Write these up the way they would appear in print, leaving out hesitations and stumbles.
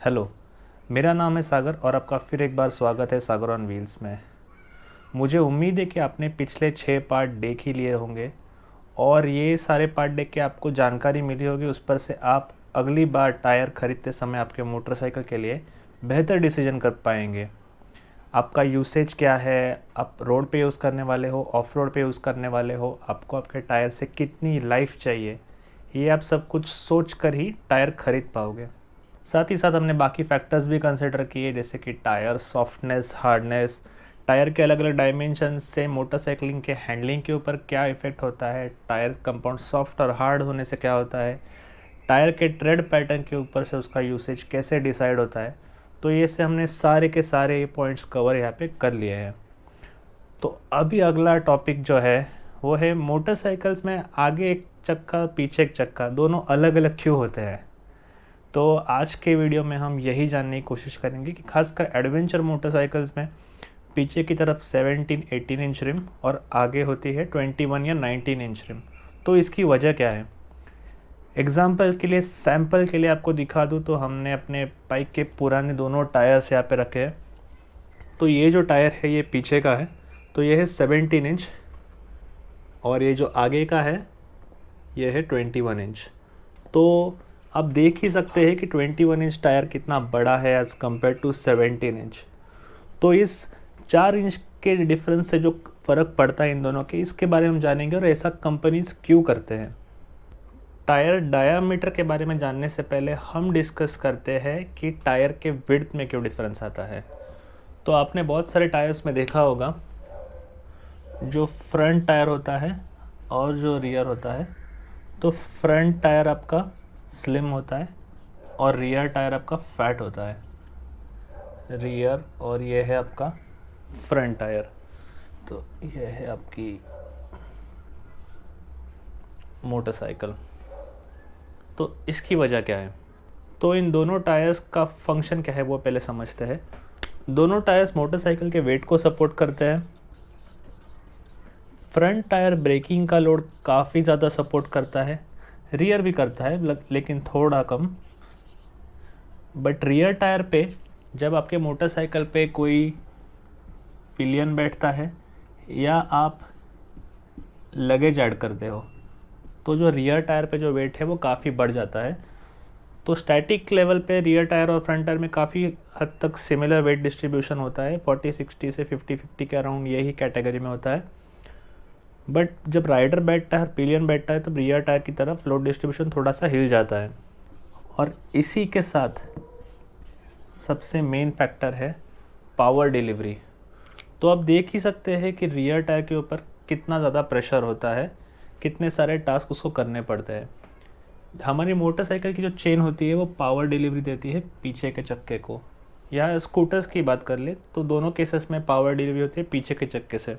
Hello. मेरा नाम है सागर और आपका फिर एक बार स्वागत है सागर ऑन व्हील्स में। मुझे उम्मीद है कि आपने पिछले 6 पार्ट देख ही लिए होंगे और ये सारे पार्ट देख के आपको जानकारी मिली होगी, उस पर से आप अगली बार टायर खरीदते समय आपके मोटरसाइकिल के लिए बेहतर डिसीजन कर पाएंगे। आपका यूसेज क्या है, आप रोड पे यूज़ करने वाले हो, ऑफ रोड पे यूज़ करने वाले हो, आपको आपके टायर से कितनी लाइफ चाहिए, ये आप सब कुछ सोच कर ही टायर खरीद पाओगे। साथ ही साथ हमने बाकी फैक्टर्स भी कंसिडर किए, जैसे कि टायर सॉफ्टनेस, हार्डनेस, टायर के अलग अलग डायमेंशन से मोटरसाइकिलिंग के हैंडलिंग के ऊपर क्या इफ़ेक्ट होता है, टायर कंपाउंड सॉफ्ट और हार्ड होने से क्या होता है, टायर के ट्रेड पैटर्न के ऊपर से उसका यूसेज कैसे डिसाइड होता है। तो ये से हमने सारे के सारे पॉइंट्स कवर यहाँ पे कर लिए हैं। तो अभी अगला टॉपिक जो है वो है मोटरसाइकिल्स में आगे एक चक्का पीछे एक चक्का दोनों अलग अलग क्यों होते हैं। तो आज के वीडियो में हम यही जानने की कोशिश करेंगे कि खासकर एडवेंचर मोटरसाइकिल्स में पीछे की तरफ 17-18 इंच रिम और आगे होती है 21 या 19 इंच रिम। तो इसकी वजह क्या है? एग्जाम्पल के लिए, सैम्पल के लिए आपको दिखा दूँ तो हमने अपने बाइक के पुराने दोनों टायर्स यहाँ पे रखे हैं। तो ये जो टायर है ये पीछे का है, तो ये है 17 इंच और ये जो आगे का है ये है 21 इंच। तो आप देख ही सकते हैं कि 21 इंच टायर कितना बड़ा है एज़ कम्पेयर टू 17 इंच। तो इस 4 इंच के डिफरेंस से जो फ़र्क पड़ता है इन दोनों के, इसके बारे में हम जानेंगे और ऐसा कंपनीज क्यों करते हैं। टायर डायामीटर के बारे में जानने से पहले हम डिस्कस करते हैं कि टायर के विड्थ में क्यों डिफरेंस आता है। तो आपने बहुत सारे टायर्स में देखा होगा, जो फ्रंट टायर होता है और जो रियर होता है। तो फ्रंट टायर आपका स्लिम होता है और रियर टायर आपका फैट होता है। रियर और ये है आपका फ्रंट टायर। तो ये है आपकी मोटरसाइकिल। तो इसकी वजह क्या है? तो इन दोनों टायर्स का फंक्शन क्या है वो पहले समझते हैं। दोनों टायर्स मोटरसाइकिल के वेट को सपोर्ट करते हैं। फ्रंट टायर ब्रेकिंग का लोड काफ़ी ज़्यादा सपोर्ट करता है, रियर भी करता है लेकिन थोड़ा कम। बट रियर टायर पे जब आपके मोटरसाइकिल पे कोई पिलियन बैठता है या आप लगेज ऐड करते हो, तो जो रियर टायर पे जो वेट है वो काफ़ी बढ़ जाता है। तो स्टैटिक लेवल पे रियर टायर और फ्रंट टायर में काफ़ी हद तक सिमिलर वेट डिस्ट्रीब्यूशन होता है, 40-60 से 50-50 के अराउंड यही कैटेगरी में होता है। बट जब राइडर बैठता है, पिलियन बैठता है, तब रियर टायर की तरफ लोड डिस्ट्रीब्यूशन थोड़ा सा हिल जाता है। और इसी के साथ सबसे मेन फैक्टर है पावर डिलीवरी। तो आप देख ही सकते हैं कि रियर टायर के ऊपर कितना ज़्यादा प्रेशर होता है, कितने सारे टास्क उसको करने पड़ते हैं। हमारी मोटरसाइकिल की जो चेन होती है वो पावर डिलीवरी देती है पीछे के चक्के को। या स्कूटर्स की बात कर ले तो दोनों केसेस में पावर डिलीवरी होती है पीछे के चक्के से।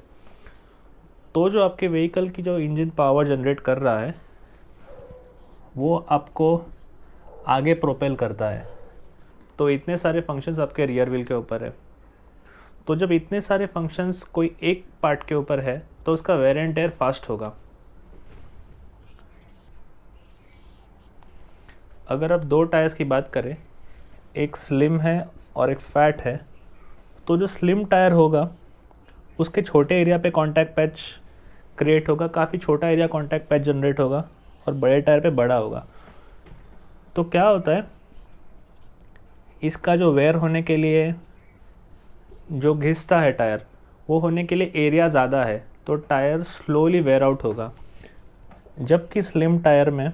तो जो आपके व्हीकल की जो इंजन पावर जनरेट कर रहा है वो आपको आगे प्रोपेल करता है। तो इतने सारे फंक्शंस आपके रियर व्हील के ऊपर है। तो जब इतने सारे फंक्शंस कोई एक पार्ट के ऊपर है तो उसका वेयर एंड टेयर फास्ट होगा। अगर आप दो टायर्स की बात करें, एक स्लिम है और एक फैट है, तो जो स्लिम टायर होगा उसके छोटे एरिया पे कांटेक्ट पैच क्रिएट होगा, काफ़ी छोटा एरिया कांटेक्ट पैच जनरेट होगा, और बड़े टायर पे बड़ा होगा। तो क्या होता है, इसका जो वेयर होने के लिए जो घिसता है टायर, वो होने के लिए एरिया ज़्यादा है, तो टायर स्लोली वेयर आउट होगा। जबकि स्लिम टायर में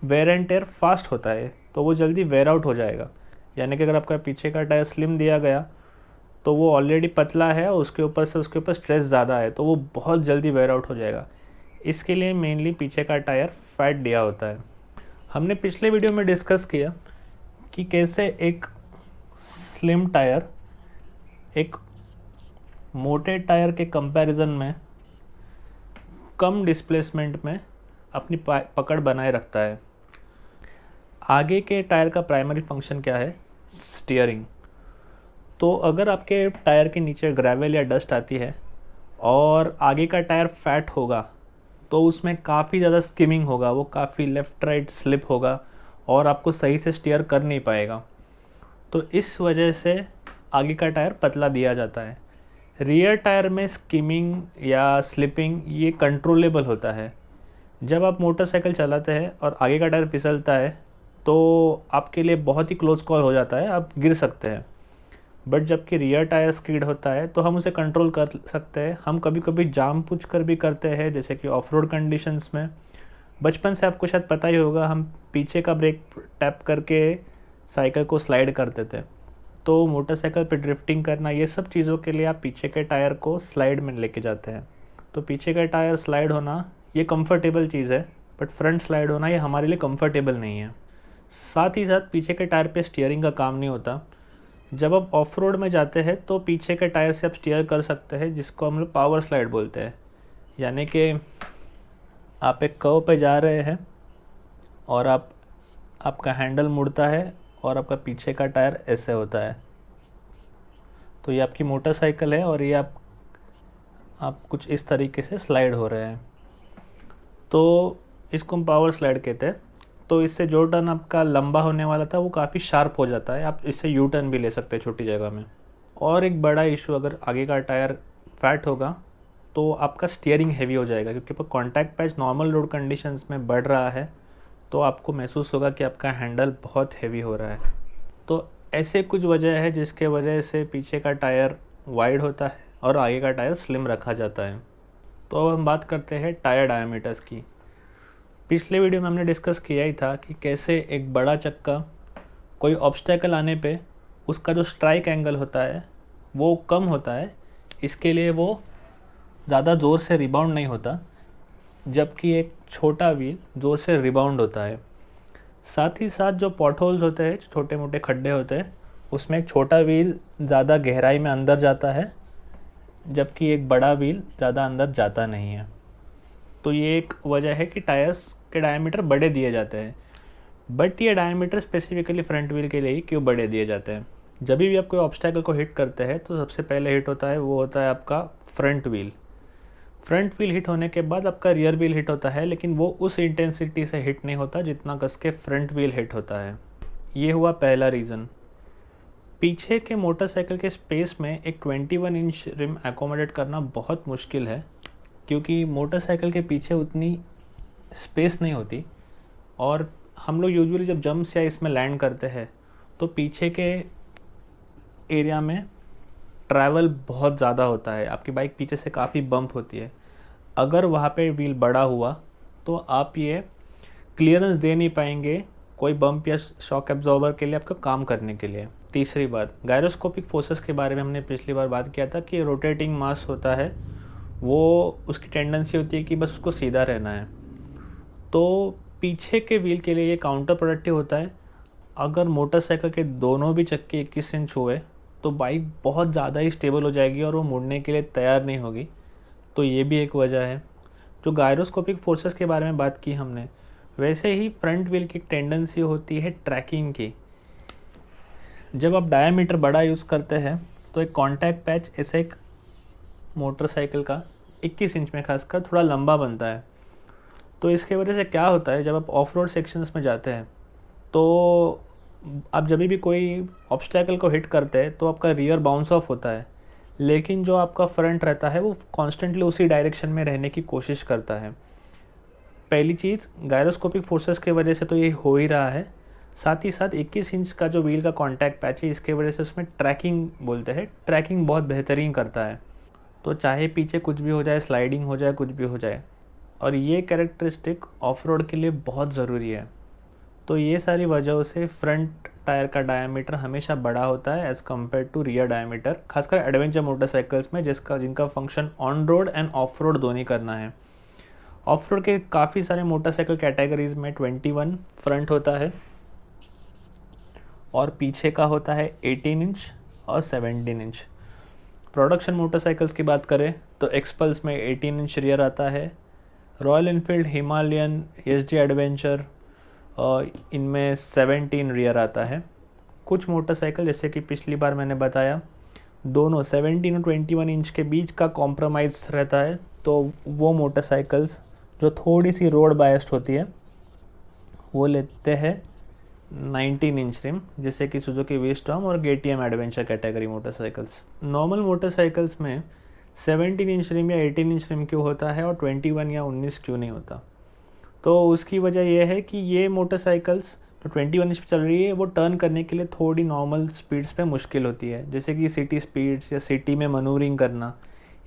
वेयर एंड टेयर फास्ट होता है, तो वो जल्दी वेयर आउट हो जाएगा। यानी कि अगर आपका पीछे का टायर स्लिम दिया गया तो वो ऑलरेडी पतला है, उसके ऊपर से उसके ऊपर स्ट्रेस ज़्यादा है, तो वो बहुत जल्दी वेयर आउट हो जाएगा। इसके लिए मेनली पीछे का टायर फैट दिया होता है। हमने पिछले वीडियो में डिस्कस किया कि कैसे एक स्लिम टायर एक मोटे टायर के कंपैरिजन में कम डिस्प्लेसमेंट में अपनी पकड़ बनाए रखता है। आगे के टायर का प्राइमरी फंक्शन क्या है? स्टीयरिंग। तो अगर आपके टायर के नीचे ग्रेवल या डस्ट आती है और आगे का टायर फैट होगा तो उसमें काफ़ी ज़्यादा स्किमिंग होगा, वो काफ़ी लेफ़्ट राइट स्लिप होगा और आपको सही से स्टीयर कर नहीं पाएगा। तो इस वजह से आगे का टायर पतला दिया जाता है। रियर टायर में स्किमिंग या स्लिपिंग ये कंट्रोलेबल होता है। जब आप मोटरसाइकिल चलाते हैं और आगे का टायर फिसलता है तो आपके लिए बहुत ही क्लोज कॉल हो जाता है, आप गिर सकते हैं। बट जबकि रियर टायर स्किड होता है तो हम उसे कंट्रोल कर सकते हैं। हम कभी कभी जानबूझ कर भी करते हैं, जैसे कि ऑफ रोड कंडीशंस में। बचपन से आपको शायद पता ही होगा, हम पीछे का ब्रेक टैप करके साइकिल को स्लाइड करते थे। तो मोटरसाइकिल पे ड्रिफ्टिंग करना, ये सब चीज़ों के लिए आप पीछे के टायर को स्लाइड में लेके जाते हैं। तो पीछे का टायर स्लाइड होना ये कंफर्टेबल चीज़ है, बट फ्रंट स्लाइड होना ये हमारे लिए कंफर्टेबल नहीं है। साथ ही साथ पीछे के टायर पे स्टीयरिंग का काम नहीं होता। जब आप ऑफ रोड में जाते हैं तो पीछे के टायर से आप स्टीयर कर सकते हैं, जिसको हम लोग पावर स्लाइड बोलते हैं। यानी कि आप एक कर्व पे जा रहे हैं और आपका हैंडल मुड़ता है और आपका पीछे का टायर ऐसे होता है। तो ये आपकी मोटरसाइकिल है और ये आप कुछ इस तरीके से स्लाइड हो रहे हैं, तो इसको हम पावर स्लाइड कहते हैं। तो इससे जो टर्न आपका लंबा होने वाला था वो काफ़ी शार्प हो जाता है, आप इससे यू टर्न भी ले सकते हैं छोटी जगह में। और एक बड़ा इशू, अगर आगे का टायर फैट होगा तो आपका स्टीयरिंग हैवी हो जाएगा, क्योंकि आपका contact patch normal road conditions में बढ़ रहा है तो आपको महसूस होगा कि आपका हैंडल बहुत हैवी हो रहा है। तो ऐसे कुछ वजह है जिसके वजह से पीछे का टायर वाइड होता है और आगे का टायर स्लिम रखा जाता है। तो अब हम बात करते हैं टायर डायमीटर्स की। पिछले वीडियो में हमने डिस्कस किया ही था कि कैसे एक बड़ा चक्का कोई ऑब्स्टेकल आने पे उसका जो स्ट्राइक एंगल होता है वो कम होता है, इसके लिए वो ज़्यादा ज़ोर से रिबाउंड नहीं होता, जबकि एक छोटा व्हील ज़ोर से रिबाउंड होता है। साथ ही साथ जो पॉट होल्स होते हैं, छोटे मोटे खड्डे होते हैं, उसमें एक छोटा व्हील ज़्यादा गहराई में अंदर जाता है, जबकि एक बड़ा व्हील ज़्यादा अंदर जाता नहीं है। तो ये एक वजह है कि टायर्स के डायमीटर बड़े दिए जाते हैं। बट ये डायमीटर स्पेसिफिकली फ्रंट व्हील के लिए ही क्यों बड़े दिए जाते हैं? जब भी आप कोई ऑब्स्टेकल को हिट करते हैं तो सबसे पहले हिट होता है वो होता है आपका front wheel. Front wheel hit होने के बाद आपका रियर व्हील हिट होता है, लेकिन वो उस इंटेंसिटी से हिट नहीं होता जितना कस के फ्रंट व्हील हिट होता है। ये हुआ पहला रीज़न। पीछे के मोटरसाइकिल के स्पेस में एक 21 इंच रिम एकोमोडेट करना बहुत मुश्किल है, क्योंकि मोटरसाइकिल के पीछे उतनी स्पेस नहीं होती। और हम लोग यूजुअली जब जंप्स या इसमें लैंड करते हैं तो पीछे के एरिया में ट्रैवल बहुत ज़्यादा होता है, आपकी बाइक पीछे से काफ़ी बम्प होती है। अगर वहाँ पे व्हील बड़ा हुआ तो आप ये क्लियरेंस दे नहीं पाएंगे कोई बम्प या शॉक एब्जॉर्बर के लिए, आपका काम करने के लिए। तीसरी बात, गायरोस्कोपिक फोर्सेस के बारे में हमने पिछली बार बात किया था कि रोटेटिंग मास होता है, वो उसकी टेंडेंसी होती है कि बस उसको सीधा रहना है। तो पीछे के व्हील के लिए ये काउंटर प्रोडक्टिव होता है। अगर मोटरसाइकिल के दोनों भी चक्के 21 इंच हुए तो बाइक बहुत ज़्यादा ही स्टेबल हो जाएगी और वो मुड़ने के लिए तैयार नहीं होगी। तो ये भी एक वजह है। जो गायरोस्कोपिक फोर्सेस के बारे में बात की हमने, वैसे ही फ्रंट व्हील की टेंडेंसी होती है ट्रैकिंग की। जब आप डायामीटर बड़ा यूज़ करते हैं तो एक कॉन्टैक्ट पैच ऐसे एक मोटरसाइकिल का 21 इंच में खासकर थोड़ा लंबा बनता है। तो इसके वजह से क्या होता है, जब आप ऑफ रोड सेक्शंस में जाते हैं तो आप जब भी कोई ऑब्स्टेकल को हिट करते हैं तो आपका रियर बाउंस ऑफ होता है, लेकिन जो आपका फ्रंट रहता है वो कॉन्स्टेंटली उसी डायरेक्शन में रहने की कोशिश करता है। पहली चीज़, गायरोस्कोपिक फोर्सेस की वजह से तो ये हो ही रहा है। साथ ही साथ 21 इंच का जो व्हील का कॉन्टैक्ट पैच है, इसके वजह से उसमें ट्रैकिंग बोलते हैं, ट्रैकिंग बहुत बेहतरीन करता है। तो चाहे पीछे कुछ भी हो जाए, स्लाइडिंग हो जाए, कुछ भी हो जाए, और ये कैरेक्टरिस्टिक ऑफ रोड के लिए बहुत ज़रूरी है। तो ये सारी वजहों से फ्रंट टायर का डायमीटर हमेशा बड़ा होता है as compare to rear diameter, खासकर एडवेंचर मोटरसाइकिल्स में जिनका function on road and off road दोनों ही करना है। ऑफ रोड के काफ़ी सारे मोटरसाइकिल कैटेगरीज में 21 फ्रंट होता है और पीछे का होता है 18 इंच और 17 इंच। प्रोडक्शन मोटरसाइकिल्स की बात करें तो एक्सपल्स में 18 इंच रियर आता है, royal Enfield, Himalayan, SD adventure इनमें 17 रियर आता है। कुछ मोटरसाइकिल जैसे कि पिछली बार मैंने बताया, दोनों 17 और 21 इंच के बीच का कॉम्प्रोमाइज़ रहता है। तो वो मोटरसाइकिल्स जो थोड़ी सी रोड बायस्ड होती है वो लेते हैं 19 इंच रिम, जैसे कि सुजुकी वीस्टॉर्म और KTM adventure category motorcycles. Normal motorcycles में 17 इंच रिम या 18 इंच रिम क्यों होता है और 21 या 19 क्यों नहीं होता? तो उसकी वजह यह है कि ये मोटरसाइकिल्स जो 21 इंच पे चल रही है वो टर्न करने के लिए थोड़ी नॉर्मल स्पीड्स पे मुश्किल होती है, जैसे कि सिटी स्पीड्स या सिटी में मनूवरिंग करना।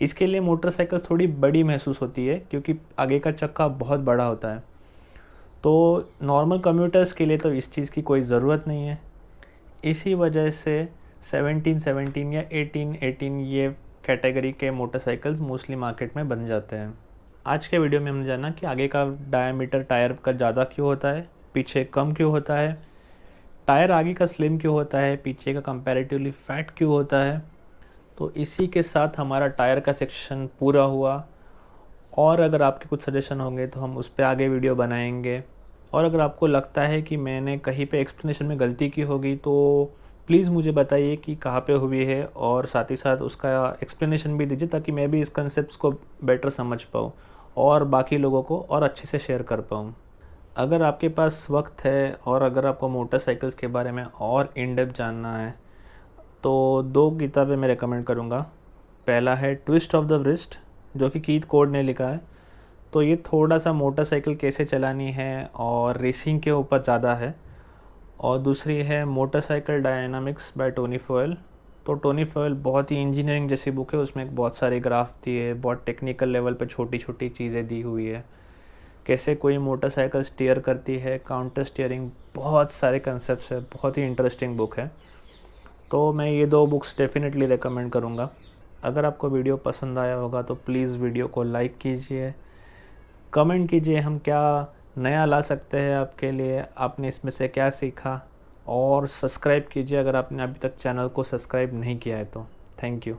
इसके लिए मोटरसाइकिल थोड़ी बड़ी महसूस होती है क्योंकि आगे का चक्का बहुत बड़ा होता है। तो नॉर्मल कम्यूटर्स के लिए तो इस चीज़ की कोई ज़रूरत नहीं है। इसी वजह से 17 या 18 ये कैटेगरी के मोटरसाइकिल्स मोस्टली मार्केट में बन जाते हैं। आज के वीडियो में हमने जाना कि आगे का डायमीटर टायर का ज़्यादा क्यों होता है, पीछे कम क्यों होता है, टायर आगे का स्लिम क्यों होता है, पीछे का कंपैरेटिवली फैट क्यों होता है। तो इसी के साथ हमारा टायर का सेक्शन पूरा हुआ। और अगर आपके कुछ सजेशन होंगे तो हम उस पर आगे वीडियो बनाएंगे। और अगर आपको लगता है कि मैंने कहीं पे एक्सप्लेनेशन में गलती की होगी तो प्लीज़ मुझे बताइए कि कहाँ पे हुई है, और साथ ही साथ उसका एक्सप्लेनेशन भी दीजिए ताकि मैं भी इस कंसेप्ट को बेटर समझ पाऊँ और बाकी लोगों को और अच्छे से शेयर कर पाऊँ। अगर आपके पास वक्त है और अगर आपको मोटरसाइकिल्स के बारे में और इन डेप्थ जानना है तो 2 किताबें मैं रेकमेंड करूँगा। पहला है ट्विस्ट ऑफ द रिस्ट, जो कि कीथ कोड ने लिखा है। तो ये थोड़ा सा मोटरसाइकिल कैसे चलानी है और रेसिंग के ऊपर ज़्यादा है। और दूसरी है motorcycle dynamics by Tony Foale. तो टोनी फॉयल बहुत ही इंजीनियरिंग जैसी बुक है, उसमें बहुत सारे ग्राफ दिए, बहुत टेक्निकल लेवल पे छोटी छोटी चीज़ें दी हुई है, कैसे कोई मोटरसाइकिल स्टीयर करती है, काउंटर स्टीयरिंग, बहुत सारे कंसेप्ट्स है। बहुत ही इंटरेस्टिंग बुक है। तो मैं ये 2 बुक्स डेफिनेटली रेकमेंड करूँगा। अगर आपको वीडियो पसंद आया होगा तो प्लीज़ वीडियो को लाइक कीजिए, कमेंट कीजिए हम क्या नया ला सकते हैं आपके लिए, आपने इसमें से क्या सीखा, और सब्सक्राइब कीजिए अगर आपने अभी तक चैनल को सब्सक्राइब नहीं किया है तो। Thank you.